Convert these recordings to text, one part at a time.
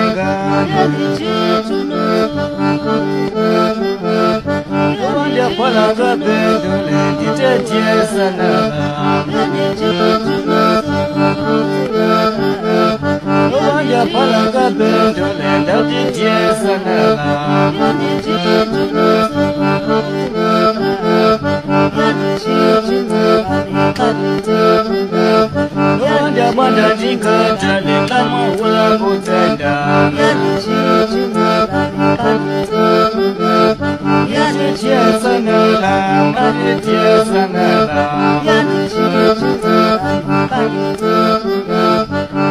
nega Wanda pala ga bendole dite jesana Wanda pala ga bendole dite jesana Wanda wanda jika jale kama wala kutenda Sanala, Madhya Sanala,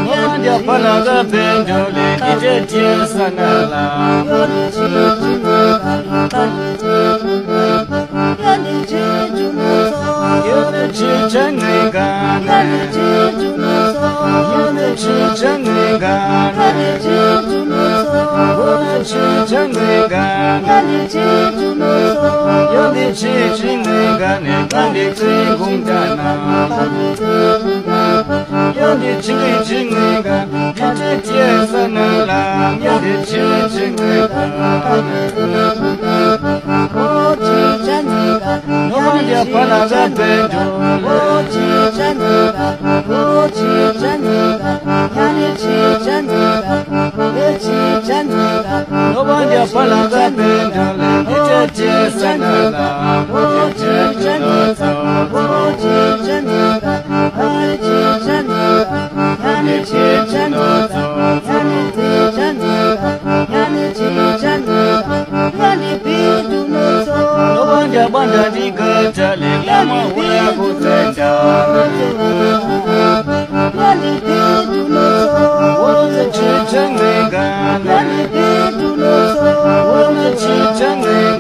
Wanda Palaga Bendole, Didya Sanala, Yona Chichanegana, Yona Chichanegana, Yona Chichanegana, Yoni Chichanegana, Kandi Chigundana, Yoni Chichanegana, Didya Sanala, Yoni Chichanegana, Wanda Palaga Bendole, Wanda Palaga Bendole, Didya Sanala, Wanda Diga Jale Lama Wala Kutenda Wanda Chichanegana Wanda Chichanegana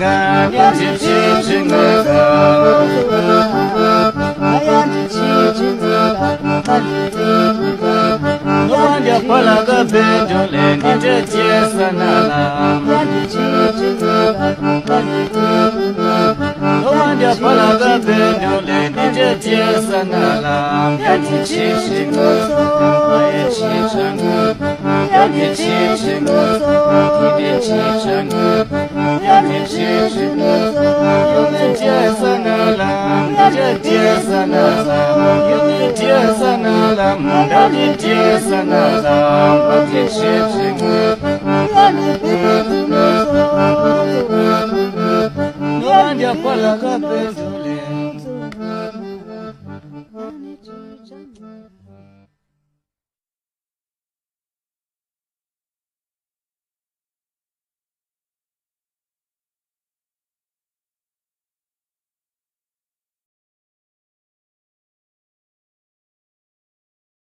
Wanda Palaga Bendole Didya Sanala Wanda Palaga Bendole Didya Sanala Yati Chichanegana Yati Chichanegana Yati Chichanegana Yati Chichanegana Yati Chichanegana Didya Sanala Didya Sanala Didya Sanala Didya Sanala Yati Chichanegana Wanda Palaga Bendole